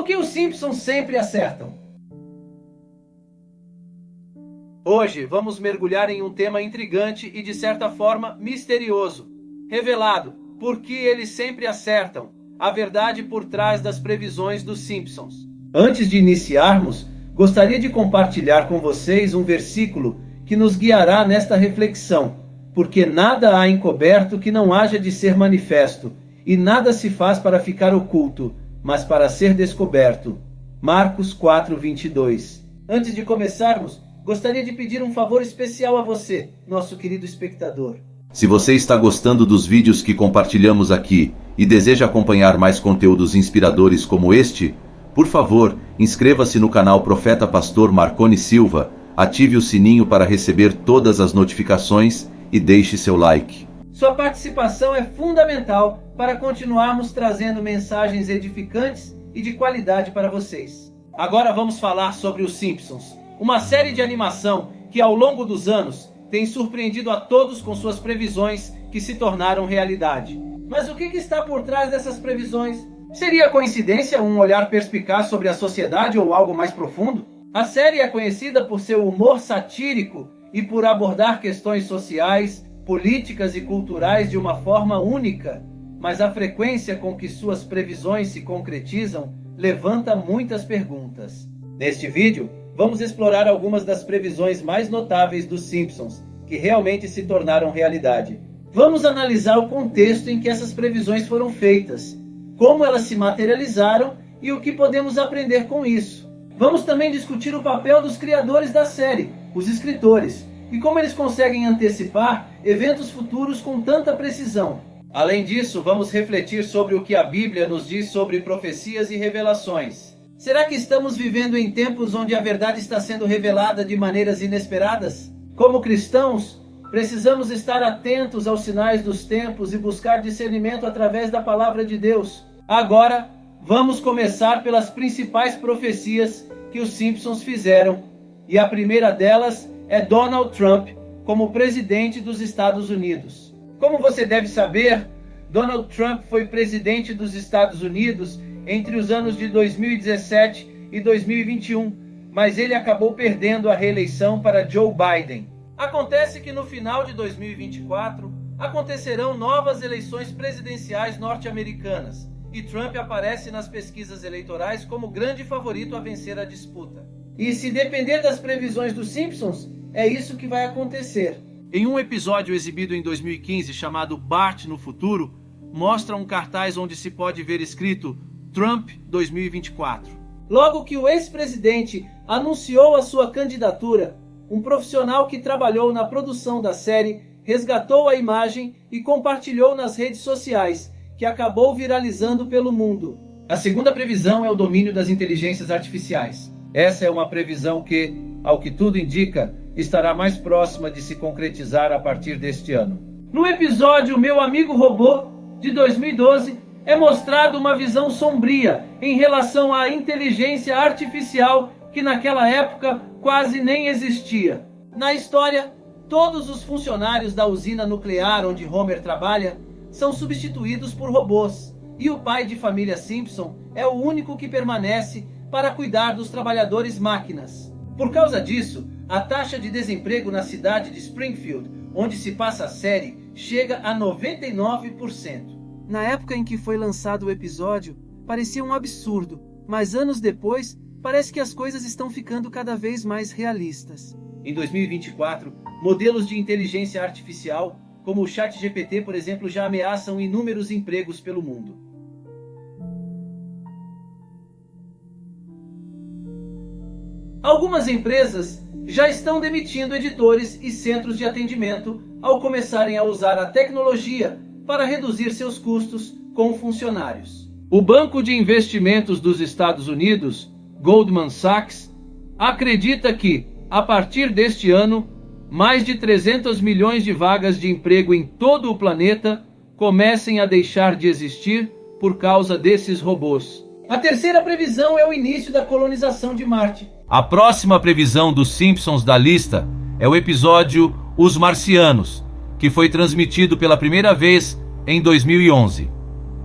Por que os Simpsons sempre acertam? Hoje vamos mergulhar em um tema intrigante e de certa forma misterioso, revelado por que eles sempre acertam, a verdade por trás das previsões dos Simpsons. Antes de iniciarmos, gostaria de compartilhar com vocês um versículo que nos guiará nesta reflexão, porque nada há encoberto que não haja de ser manifesto, e nada se faz para ficar oculto, mas para ser descoberto. Marcos 4:22. Antes de começarmos, gostaria de pedir um favor especial a você, nosso querido espectador. Se você está gostando dos vídeos que compartilhamos aqui e deseja acompanhar mais conteúdos inspiradores como este, por favor, inscreva-se no canal Profeta Pastor Marconi Silva, ative o sininho para receber todas as notificações e deixe seu like. Sua participação é fundamental para continuarmos trazendo mensagens edificantes e de qualidade para vocês. Agora vamos falar sobre os Simpsons, uma série de animação que ao longo dos anos tem surpreendido a todos com suas previsões que se tornaram realidade. Mas o que está por trás dessas previsões? Seria coincidência um olhar perspicaz sobre a sociedade ou algo mais profundo? A série é conhecida por seu humor satírico e por abordar questões sociais, políticas e culturais de uma forma única, mas a frequência com que suas previsões se concretizam levanta muitas perguntas. Neste vídeo, vamos explorar algumas das previsões mais notáveis dos Simpsons, que realmente se tornaram realidade. Vamos analisar o contexto em que essas previsões foram feitas, como elas se materializaram e o que podemos aprender com isso. Vamos também discutir o papel dos criadores da série, os escritores, e como eles conseguem antecipar eventos futuros com tanta precisão. Além disso, vamos refletir sobre o que a Bíblia nos diz sobre profecias e revelações. Será que estamos vivendo em tempos onde a verdade está sendo revelada de maneiras inesperadas? Como cristãos, precisamos estar atentos aos sinais dos tempos e buscar discernimento através da palavra de Deus. Agora, vamos começar pelas principais profecias que os Simpsons fizeram. E a primeira delas é Donald Trump como presidente dos Estados Unidos. Como você deve saber, Donald Trump foi presidente dos Estados Unidos entre os anos de 2017 e 2021, mas ele acabou perdendo a reeleição para Joe Biden. Acontece que no final de 2024 acontecerão novas eleições presidenciais norte-americanas e Trump aparece nas pesquisas eleitorais como grande favorito a vencer a disputa. E se depender das previsões dos Simpsons, é isso que vai acontecer. Em um episódio exibido em 2015 chamado Bart no Futuro, mostra um cartaz onde se pode ver escrito Trump 2024. Logo que o ex-presidente anunciou a sua candidatura, um profissional que trabalhou na produção da série resgatou a imagem e compartilhou nas redes sociais, que acabou viralizando pelo mundo. A segunda previsão é o domínio das inteligências artificiais. Essa é uma previsão que, ao que tudo indica, estará mais próxima de se concretizar a partir deste ano. No episódio Meu Amigo Robô, de 2012, é mostrado uma visão sombria em relação à inteligência artificial que naquela época quase nem existia. Na história, todos os funcionários da usina nuclear onde Homer trabalha são substituídos por robôs, e o pai de família Simpson é o único que permanece para cuidar dos trabalhadores máquinas. Por causa disso, a taxa de desemprego na cidade de Springfield, onde se passa a série, chega a 99%. Na época em que foi lançado o episódio, parecia um absurdo, mas anos depois, parece que as coisas estão ficando cada vez mais realistas. Em 2024, modelos de inteligência artificial, como o ChatGPT, por exemplo, já ameaçam inúmeros empregos pelo mundo. Algumas empresas já estão demitindo editores e centros de atendimento ao começarem a usar a tecnologia para reduzir seus custos com funcionários. O Banco de Investimentos dos Estados Unidos, Goldman Sachs, acredita que, a partir deste ano, mais de 300 milhões de vagas de emprego em todo o planeta comecem a deixar de existir por causa desses robôs. A terceira previsão é o início da colonização de Marte. A próxima previsão dos Simpsons da lista é o episódio Os Marcianos, que foi transmitido pela primeira vez em 2011.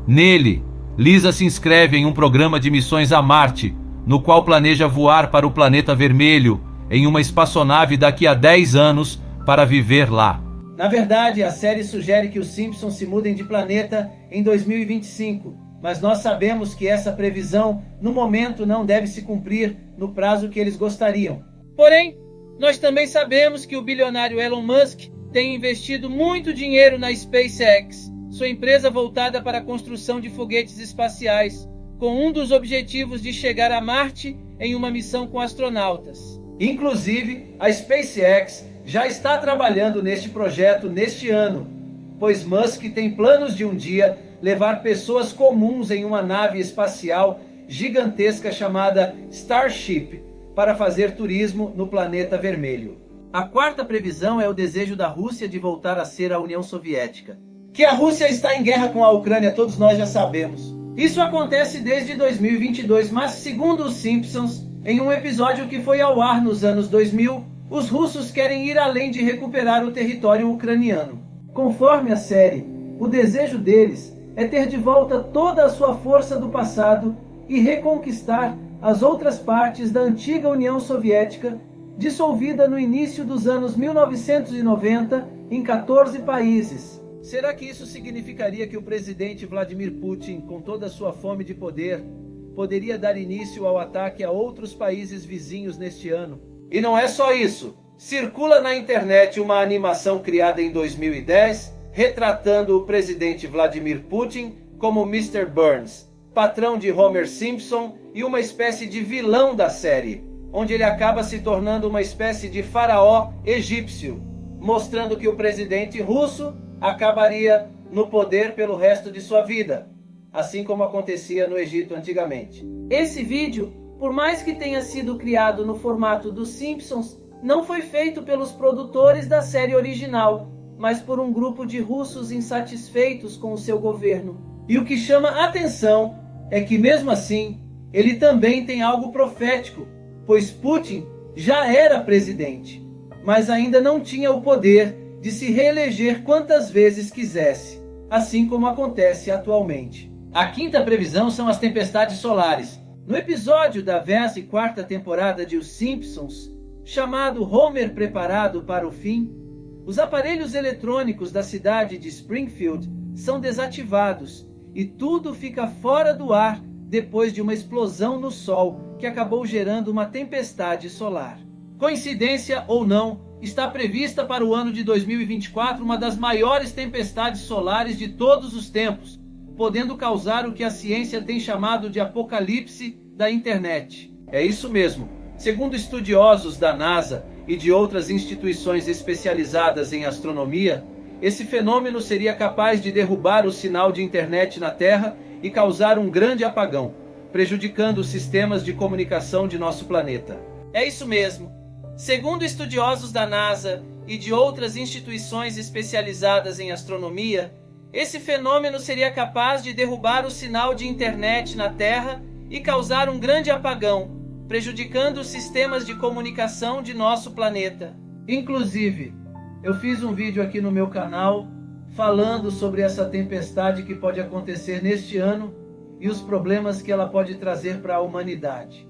Nele, Lisa se inscreve em um programa de missões a Marte, no qual planeja voar para o planeta vermelho em uma espaçonave daqui a 10 anos para viver lá. Na verdade, a série sugere que os Simpsons se mudem de planeta em 2025, mas nós sabemos que essa previsão, no momento, não deve se cumprir no prazo que eles gostariam. Porém, nós também sabemos que o bilionário Elon Musk tem investido muito dinheiro na SpaceX, sua empresa voltada para a construção de foguetes espaciais, com um dos objetivos de chegar a Marte em uma missão com astronautas. Inclusive, a SpaceX já está trabalhando neste projeto neste ano, pois Musk tem planos de um dia levar pessoas comuns em uma nave espacial gigantesca chamada Starship para fazer turismo no planeta vermelho. A quarta previsão é o desejo da Rússia de voltar a ser a União Soviética. Que a Rússia está em guerra com a Ucrânia, todos nós já sabemos. Isso acontece desde 2022, mas segundo os Simpsons, em um episódio que foi ao ar nos anos 2000, os russos querem ir além de recuperar o território ucraniano. Conforme a série, o desejo deles é ter de volta toda a sua força do passado e reconquistar as outras partes da antiga União Soviética, dissolvida no início dos anos 1990 em 14 países. Será que isso significaria que o presidente Vladimir Putin, com toda a sua fome de poder, poderia dar início ao ataque a outros países vizinhos neste ano? E não é só isso. Circula na internet uma animação criada em 2010, retratando o presidente Vladimir Putin como Mr. Burns, patrão de Homer Simpson e uma espécie de vilão da série, onde ele acaba se tornando uma espécie de faraó egípcio, mostrando que o presidente russo acabaria no poder pelo resto de sua vida, assim como acontecia no Egito antigamente. Esse vídeo, por mais que tenha sido criado no formato dos Simpsons, não foi feito pelos produtores da série original, mas por um grupo de russos insatisfeitos com o seu governo. E o que chama a atenção é que, mesmo assim, ele também tem algo profético, pois Putin já era presidente, mas ainda não tinha o poder de se reeleger quantas vezes quisesse, assim como acontece atualmente. A quinta previsão são as tempestades solares. No episódio da 14ª temporada de Os Simpsons, chamado Homer Preparado para o Fim, os aparelhos eletrônicos da cidade de Springfield são desativados e tudo fica fora do ar depois de uma explosão no Sol que acabou gerando uma tempestade solar. Coincidência ou não, está prevista para o ano de 2024 uma das maiores tempestades solares de todos os tempos, podendo causar o que a ciência tem chamado de apocalipse da internet. É isso mesmo. Segundo estudiosos da NASA e de outras instituições especializadas em astronomia, esse fenômeno seria capaz de derrubar o sinal de internet na Terra e causar um grande apagão, prejudicando os sistemas de comunicação de nosso planeta. É isso mesmo. Segundo estudiosos da NASA e de outras instituições especializadas em astronomia, esse fenômeno seria capaz de derrubar o sinal de internet na Terra e causar um grande apagão, prejudicando os sistemas de comunicação de nosso planeta. Inclusive, eu fiz um vídeo aqui no meu canal falando sobre essa tempestade que pode acontecer neste ano e os problemas que ela pode trazer para a humanidade.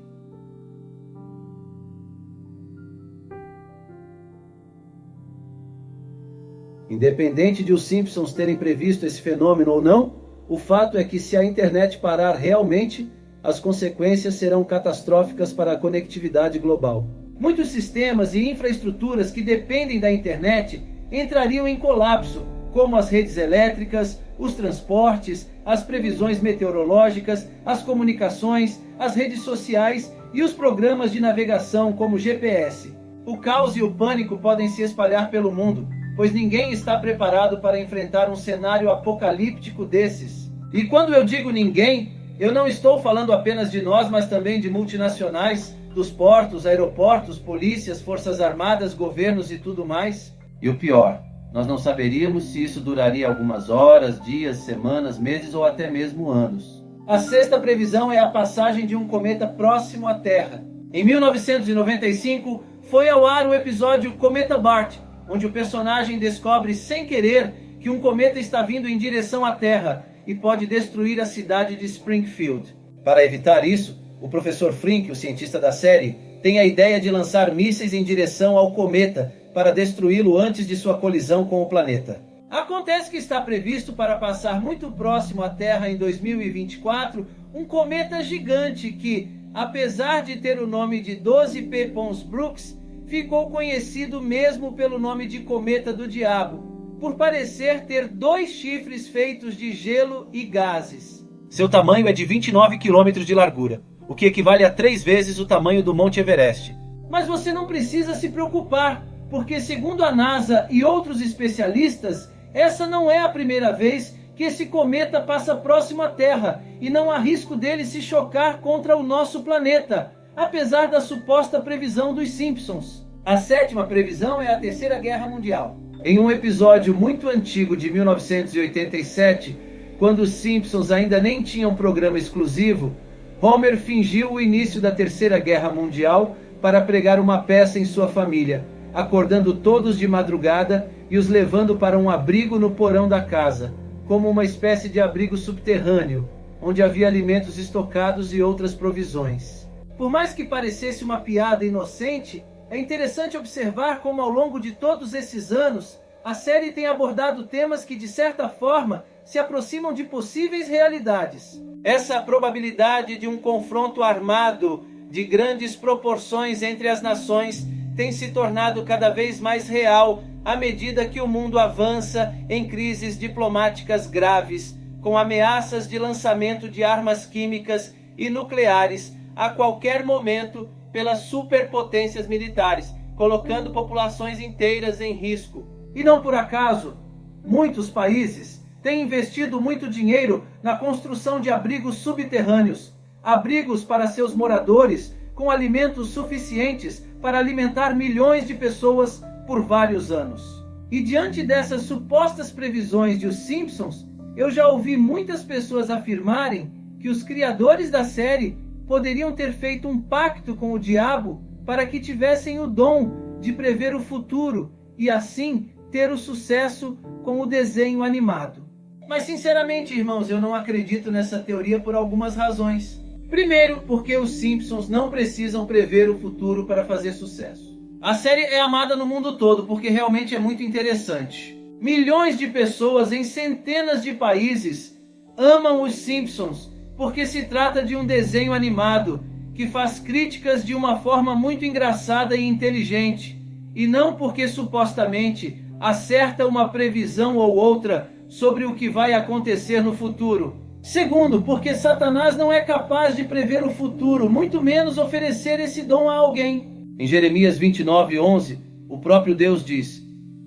Independente de os Simpsons terem previsto esse fenômeno ou não, o fato é que se a internet parar realmente, as consequências serão catastróficas para a conectividade global. Muitos sistemas e infraestruturas que dependem da internet entrariam em colapso, como as redes elétricas, os transportes, as previsões meteorológicas, as comunicações, as redes sociais e os programas de navegação como GPS. O caos e o pânico podem se espalhar pelo mundo, pois ninguém está preparado para enfrentar um cenário apocalíptico desses. E quando eu digo ninguém, eu não estou falando apenas de nós, mas também de multinacionais, dos portos, aeroportos, polícias, forças armadas, governos e tudo mais. E o pior, nós não saberíamos se isso duraria algumas horas, dias, semanas, meses ou até mesmo anos. A sexta previsão é a passagem de um cometa próximo à Terra. Em 1995, foi ao ar o episódio Cometa Bart, onde o personagem descobre sem querer que um cometa está vindo em direção à Terra e pode destruir a cidade de Springfield. Para evitar isso, o professor Frink, o cientista da série, tem a ideia de lançar mísseis em direção ao cometa para destruí-lo antes de sua colisão com o planeta. Acontece que está previsto para passar muito próximo à Terra em 2024 um cometa gigante que, apesar de ter o nome de 12P Pons Brooks, ficou conhecido mesmo pelo nome de Cometa do Diabo, por parecer ter 2 chifres feitos de gelo e gases. Seu tamanho é de 29 km de largura, o que equivale a 3 vezes o tamanho do Monte Everest. Mas você não precisa se preocupar, porque segundo a NASA e outros especialistas, essa não é a primeira vez que esse cometa passa próximo à Terra e não há risco dele se chocar contra o nosso planeta, apesar da suposta previsão dos Simpsons. A 7ª previsão é a Terceira Guerra Mundial. Em um episódio muito antigo de 1987, quando os Simpsons ainda nem tinham um programa exclusivo, Homer fingiu o início da Terceira Guerra Mundial para pregar uma peça em sua família, acordando todos de madrugada e os levando para um abrigo no porão da casa, como uma espécie de abrigo subterrâneo, onde havia alimentos estocados e outras provisões. Por mais que parecesse uma piada inocente, é interessante observar como ao longo de todos esses anos, a série tem abordado temas que de certa forma se aproximam de possíveis realidades. Essa probabilidade de um confronto armado de grandes proporções entre as nações tem se tornado cada vez mais real à medida que o mundo avança em crises diplomáticas graves, com ameaças de lançamento de armas químicas e nucleares a qualquer momento pelas superpotências militares, colocando populações inteiras em risco. E não por acaso, muitos países têm investido muito dinheiro na construção de abrigos subterrâneos, abrigos para seus moradores com alimentos suficientes para alimentar milhões de pessoas por vários anos. E diante dessas supostas previsões de Os Simpsons, eu já ouvi muitas pessoas afirmarem que os criadores da série poderiam ter feito um pacto com o diabo para que tivessem o dom de prever o futuro e assim ter o sucesso com o desenho animado. Mas sinceramente, irmãos, eu não acredito nessa teoria por algumas razões. Primeiro, porque os Simpsons não precisam prever o futuro para fazer sucesso. A série é amada no mundo todo porque realmente é muito interessante. Milhões de pessoas em centenas de países amam os Simpsons porque se trata de um desenho animado que faz críticas de uma forma muito engraçada e inteligente, e não porque supostamente acerta uma previsão ou outra sobre o que vai acontecer no futuro. Segundo, porque Satanás não é capaz de prever o futuro, muito menos oferecer esse dom a alguém. Em Jeremias 29:11, o próprio Deus diz: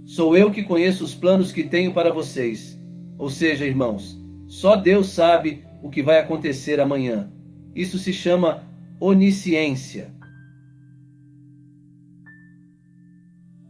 "Sou eu que conheço os planos que tenho para vocês." Ou seja, irmãos, só Deus sabe o que vai acontecer amanhã. Isso se chama onisciência.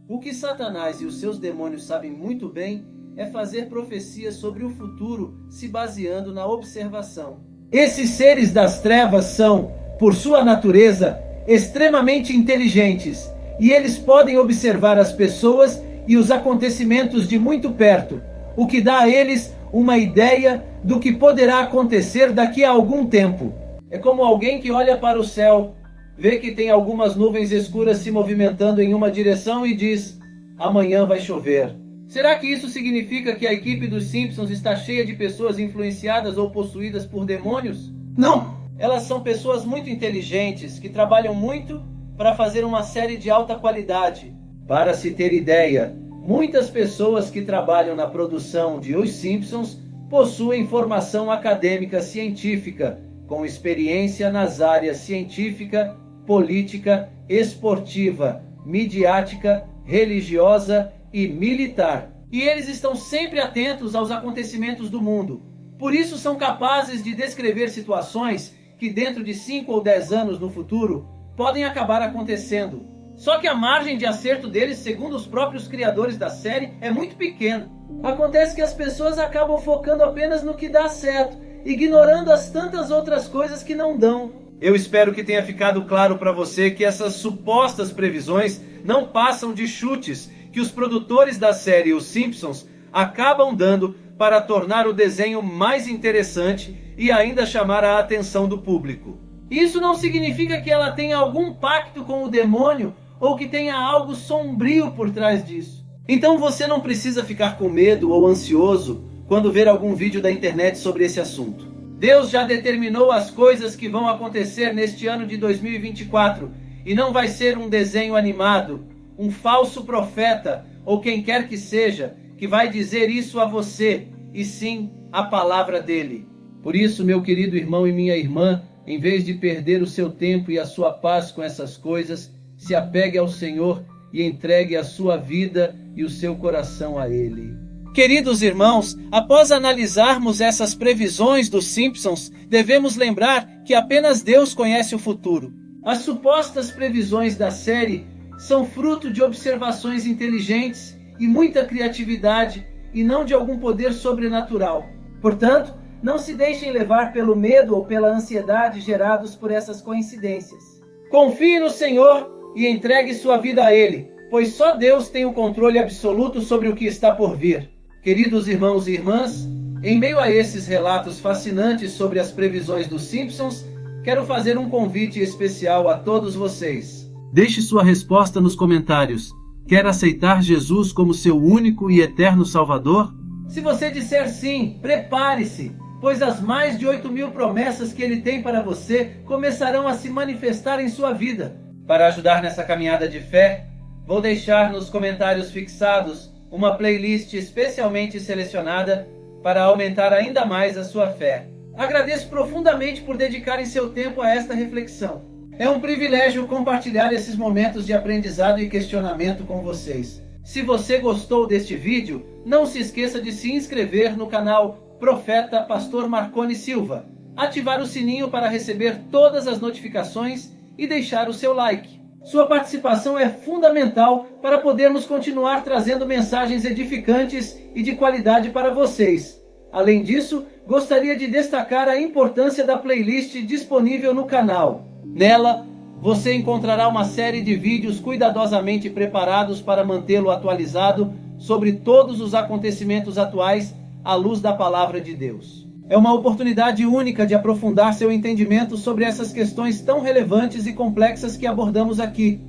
O que Satanás e os seus demônios sabem muito bem é fazer profecias sobre o futuro se baseando na observação. Esses seres das trevas são, por sua natureza, extremamente inteligentes, e eles podem observar as pessoas e os acontecimentos de muito perto, o que dá a eles uma ideia do que poderá acontecer daqui a algum tempo. É como alguém que olha para o céu, vê que tem algumas nuvens escuras se movimentando em uma direção e diz: "Amanhã vai chover." Será que isso significa que a equipe dos Simpsons está cheia de pessoas influenciadas ou possuídas por demônios? Não! Elas são pessoas muito inteligentes que trabalham muito para fazer uma série de alta qualidade. Para se ter ideia, muitas pessoas que trabalham na produção de Os Simpsons possuem formação acadêmica científica, com experiência nas áreas científica, política, esportiva, midiática, religiosa e militar. E eles estão sempre atentos aos acontecimentos do mundo. Por isso são capazes de descrever situações que dentro de 5 ou 10 anos no futuro podem acabar acontecendo. Só que a margem de acerto deles, segundo os próprios criadores da série, é muito pequena. Acontece que as pessoas acabam focando apenas no que dá certo, ignorando as tantas outras coisas que não dão. Eu espero que tenha ficado claro para você que essas supostas previsões não passam de chutes que os produtores da série Os Simpsons acabam dando para tornar o desenho mais interessante e ainda chamar a atenção do público. Isso não significa que ela tenha algum pacto com o demônio ou que tenha algo sombrio por trás disso. Então você não precisa ficar com medo ou ansioso quando ver algum vídeo da internet sobre esse assunto. Deus já determinou as coisas que vão acontecer neste ano de 2024 e não vai ser um desenho animado, um falso profeta ou quem quer que seja que vai dizer isso a você, e sim a palavra dele. Por isso, meu querido irmão e minha irmã, em vez de perder o seu tempo e a sua paz com essas coisas, se apegue ao Senhor e entregue a sua vida e o seu coração a Ele. Queridos irmãos, após analisarmos essas previsões dos Simpsons, devemos lembrar que apenas Deus conhece o futuro. As supostas previsões da série são fruto de observações inteligentes e muita criatividade e não de algum poder sobrenatural. Portanto, não se deixem levar pelo medo ou pela ansiedade gerados por essas coincidências. Confie no Senhor e entregue sua vida a Ele, pois só Deus tem o controle absoluto sobre o que está por vir. Queridos irmãos e irmãs, em meio a esses relatos fascinantes sobre as previsões dos Simpsons, quero fazer um convite especial a todos vocês. Deixe sua resposta nos comentários. Quer aceitar Jesus como seu único e eterno Salvador? Se você disser sim, prepare-se, pois as mais de 8.000 promessas que Ele tem para você começarão a se manifestar em sua vida. Para ajudar nessa caminhada de fé, vou deixar nos comentários fixados uma playlist especialmente selecionada para aumentar ainda mais a sua fé. Agradeço profundamente por dedicarem seu tempo a esta reflexão. É um privilégio compartilhar esses momentos de aprendizado e questionamento com vocês. Se você gostou deste vídeo, não se esqueça de se inscrever no canal Profeta Pastor Marconi Silva, ativar o sininho para receber todas as notificações e deixar o seu like. Sua participação é fundamental para podermos continuar trazendo mensagens edificantes e de qualidade para vocês. Além disso, gostaria de destacar a importância da playlist disponível no canal. Nela, você encontrará uma série de vídeos cuidadosamente preparados para mantê-lo atualizado sobre todos os acontecimentos atuais à luz da Palavra de Deus. É uma oportunidade única de aprofundar seu entendimento sobre essas questões tão relevantes e complexas que abordamos aqui.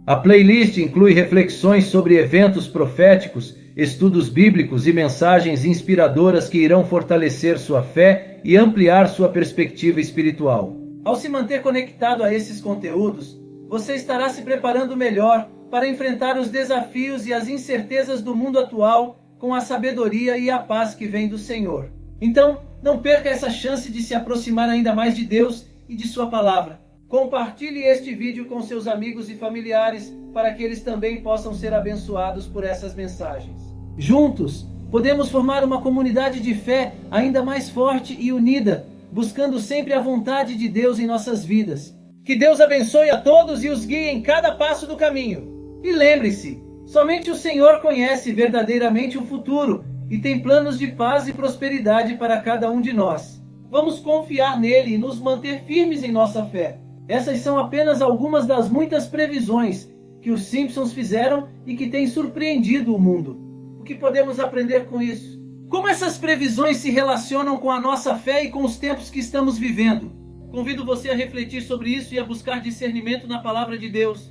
A playlist inclui reflexões sobre eventos proféticos, estudos bíblicos e mensagens inspiradoras que irão fortalecer sua fé e ampliar sua perspectiva espiritual. Ao se manter conectado a esses conteúdos, você estará se preparando melhor para enfrentar os desafios e as incertezas do mundo atual com a sabedoria e a paz que vem do Senhor. Então, não perca essa chance de se aproximar ainda mais de Deus e de sua palavra. Compartilhe este vídeo com seus amigos e familiares para que eles também possam ser abençoados por essas mensagens. Juntos, podemos formar uma comunidade de fé ainda mais forte e unida, buscando sempre a vontade de Deus em nossas vidas. Que Deus abençoe a todos e os guie em cada passo do caminho. E lembre-se, somente o Senhor conhece verdadeiramente o futuro e tem planos de paz e prosperidade para cada um de nós. Vamos confiar nele e nos manter firmes em nossa fé. Essas são apenas algumas das muitas previsões que os Simpsons fizeram e que têm surpreendido o mundo. O que podemos aprender com isso? Como essas previsões se relacionam com a nossa fé e com os tempos que estamos vivendo? Convido você a refletir sobre isso e a buscar discernimento na palavra de Deus.